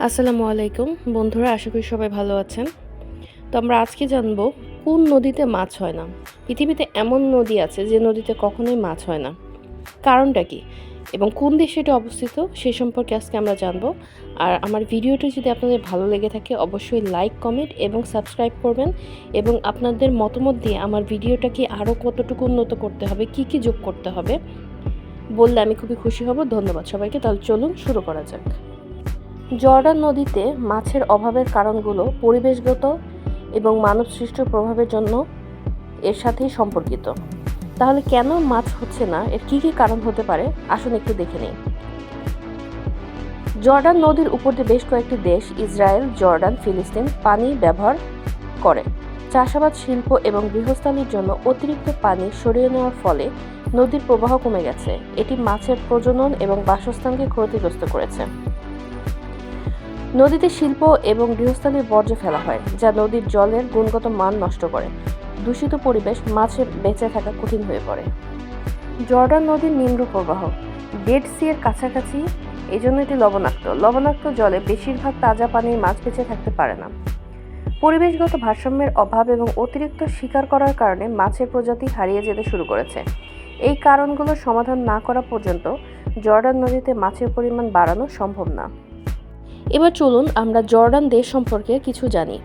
আসসালামু আলাইকুম বন্ধুরা, আশা করি সবাই ভালো আছেন। তো আমরা আজকে জানবো কোন নদীতে মাছ হয় না। পৃথিবীতে এমন নদী আছে যে নদীতে কখনোই মাছ হয় না, কারণটা কি এবং কোন দেশে এটা অবস্থিত সে সম্পর্কে আজকে আমরা জানবো। আর আমার ভিডিওটি যদি আপনাদের ভালো লেগে থাকে অবশ্যই লাইক, কমেন্ট এবং সাবস্ক্রাইব করবেন এবং আপনাদের মতামত দিয়ে আমার ভিডিওটাকে আরও কতটুকু উন্নত করতে হবে, কি কি যোগ করতে হবে বললে আমি খুবই খুশি হব। ধন্যবাদ সবাইকে। তাহলে চলুন শুরু করা যাক। জর্ডান নদীতে মাছের অভাবের কারণগুলো পরিবেশগত এবং মানবসৃষ্ট প্রভাবের জন্য এর সাথেই সম্পর্কিত। তাহলে কেন মাছ হচ্ছে না, এর কী কী কারণ হতে পারে আসুন একটু দেখে নিই। জর্ডান নদীর উপর দিয়ে বেশ কয়েকটি দেশ ইসরায়েল, জর্ডান, ফিলিস্তিন পানি ব্যবহার করে। চাষাবাদ, শিল্প এবং গৃহস্থালির জন্য অতিরিক্ত পানি সরিয়ে নেওয়ার ফলে নদীর প্রবাহ কমে গেছে। এটি মাছের প্রজনন এবং বাসস্থানকে ক্ষতিগ্রস্ত করেছে। নদীতে শিল্প এবং গৃহস্থালির বর্জ্য ফেলা হয়, যা নদীর জলের গুণগত মান নষ্ট করে। দূষিত পরিবেশ মাছের বেঁচে থাকা কঠিন হয়ে পড়ে। জর্ডান নদীর নিম্ন প্রবাহ ডেড সি এর কাছাকাছি, এই জন্য এটি লবণাক্ত জলে বেশিরভাগ তাজা পানির মাছ বেঁচে থাকতে পারে না। পরিবেশগত ভারসাম্যের অভাব এবং অতিরিক্ত শিকার করার কারণে মাছের প্রজাতি হারিয়ে যেতে শুরু করেছে। এই কারণগুলোর সমাধান না করা পর্যন্ত জর্ডান নদীতে মাছের পরিমাণ বাড়ানো সম্ভব না। এবার চলুন আমরা জর্ডান দেশ সম্পর্কে কিছু জানি।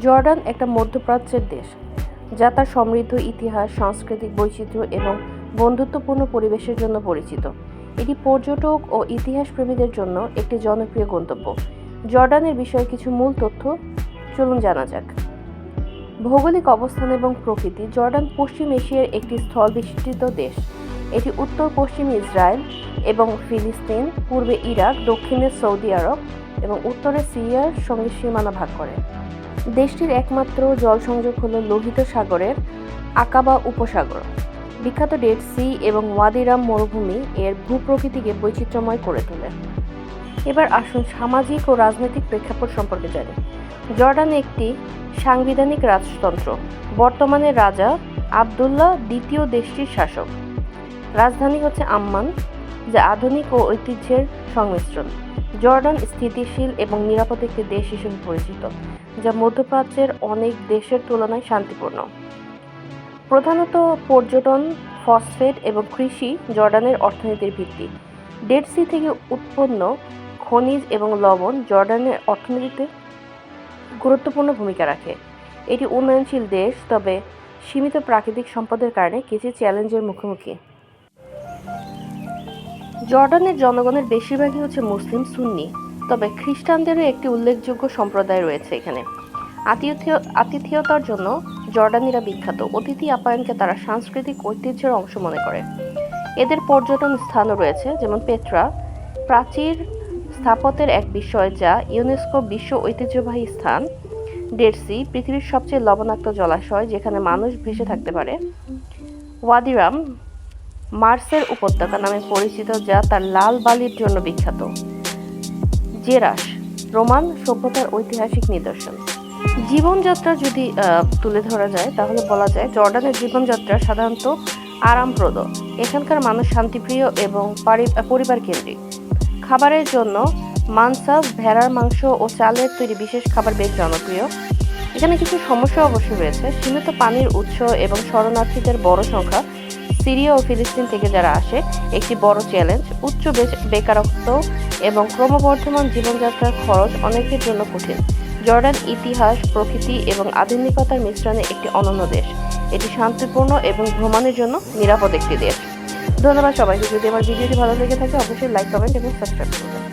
জর্ডান একটা মধ্যপ্রাচ্যের দেশ, যা তার সমৃদ্ধ ইতিহাস, সাংস্কৃতিক বৈচিত্র্য এবং বন্ধুত্বপূর্ণ পরিবেশের জন্য পরিচিত। এটি পর্যটক ও ইতিহাস প্রেমীদের জন্য একটি জনপ্রিয় গন্তব্য। জর্ডানের বিষয়ে কিছু মূল তথ্য চলুন জানা যাক। ভৌগোলিক অবস্থান এবং প্রকৃতি। জর্ডান পশ্চিম এশিয়ার একটি স্থলবেষ্টিত দেশ। এটি উত্তর পশ্চিম ইসরায়েল এবং ফিলিস্তিন, পূর্বে ইরাক, দক্ষিণে সৌদি আরব এবং উত্তরে সিরিয়ার সঙ্গে সীমানা ভাগ করে। দেশটির একমাত্র জল সংযোগ হল লোহিত সাগরের আকাবা উপসাগর। বিখ্যাত ডেড সি এবং ওয়াদি রাম মরুভূমি এর ভূপ্রকৃতিকে বৈচিত্র্যময় করে তোলে। এবার আসুন সামাজিক ও রাজনৈতিক প্রেক্ষাপট সম্পর্কে জানি। জর্ডান একটি সাংবিধানিক রাজতন্ত্র। বর্তমানে রাজা আবদুল্লাহ দ্বিতীয় দেশটির শাসক। রাজধানী হচ্ছে আম্মান, যা আধুনিক ও ঐতিহ্যের সংমিশ্রণ। জর্ডান স্থিতিশীল এবং নিরাপদ একটি দেশ হিসেবে পরিচিত, যা মধ্যপ্রাচ্যের অনেক দেশের তুলনায় শান্তিপূর্ণ। প্রধানত পর্যটন, ফসফেট এবং কৃষি জর্ডানের অর্থনীতির ভিত্তি। ডেড সি থেকে উৎপন্ন খনিজ এবং লবণ জর্ডানের অর্থনীতিতে গুরুত্বপূর্ণ ভূমিকা রাখে। এটি উন্নয়নশীল দেশ, তবে সীমিত প্রাকৃতিক সম্পদের কারণে কিছু চ্যালেঞ্জের মুখোমুখি। জর্ডানের জনগণের বেশিরভাগই হচ্ছে মুসলিম সুন্নি, তবে খ্রিস্টানদেরও একটি উল্লেখযোগ্য সম্প্রদায় রয়েছে এখানে। আতিথেয়তার জন্য জর্ডানিরা বিখ্যাত। অতিথি আপ্যায়নকে তারা সাংস্কৃতিক ঐতিহ্যের অংশ মনে করে। এদের পর্যটন স্থানও রয়েছে, যেমন পেট্রা, প্রাচীর স্থাপত্যের এক বিষয় যা ইউনেস্কো বিশ্ব ঐতিহ্যবাহী স্থান। ডেড সি, পৃথিবীর সবচেয়ে লবণাক্ত জলাশয় যেখানে মানুষ ভেসে থাকতে পারে। ওয়াদি রাম, মার্সের উপত্যকা নামে পরিচিত, যা তার লাল বালির জন্য বিখ্যাত। জেরাস, রোমান সভ্যতার ঐতিহাসিক নিদর্শন। জীবনযাত্রা যদি তুলে ধরা যায় তাহলে বলা যায় জর্ডানের জীবনযাত্রা সাধারণত আরামপ্রদ। এখানকার মানুষ শান্তিপ্রিয় এবং পরিবার কেন্দ্রিক। খাবারের জন্য মানসাভ, ভেড়ার মাংস ও চালের তৈরি বিশেষ খাবার বেশ জনপ্রিয়। এখানে কিছু সমস্যা অবশ্য রয়েছে। সীমিত পানির উৎস এবং শরণার্থীদের বড় সংখ্যা সিরিয়া ও ফিলিস্তিন থেকে যারা আসে একটি বড় চ্যালেঞ্জ। উচ্চ বেকারত্ব এবং ক্রমবর্ধমান জীবনযাত্রার খরচ অনেকের জন্য কঠিন। জর্ডান ইতিহাস, প্রকৃতি এবং আধুনিকতার মিশ্রণে একটি অনন্য দেশ। এটি শান্তিপূর্ণ এবং ভ্রমণের জন্য নিরাপদ একটি দেশ। ধন্যবাদ সবাইকে। যদি আমার ভিডিওটি ভালো লেগে থাকে অবশ্যই লাইক, কমেন্ট এবং সাবস্ক্রাইব করবেন।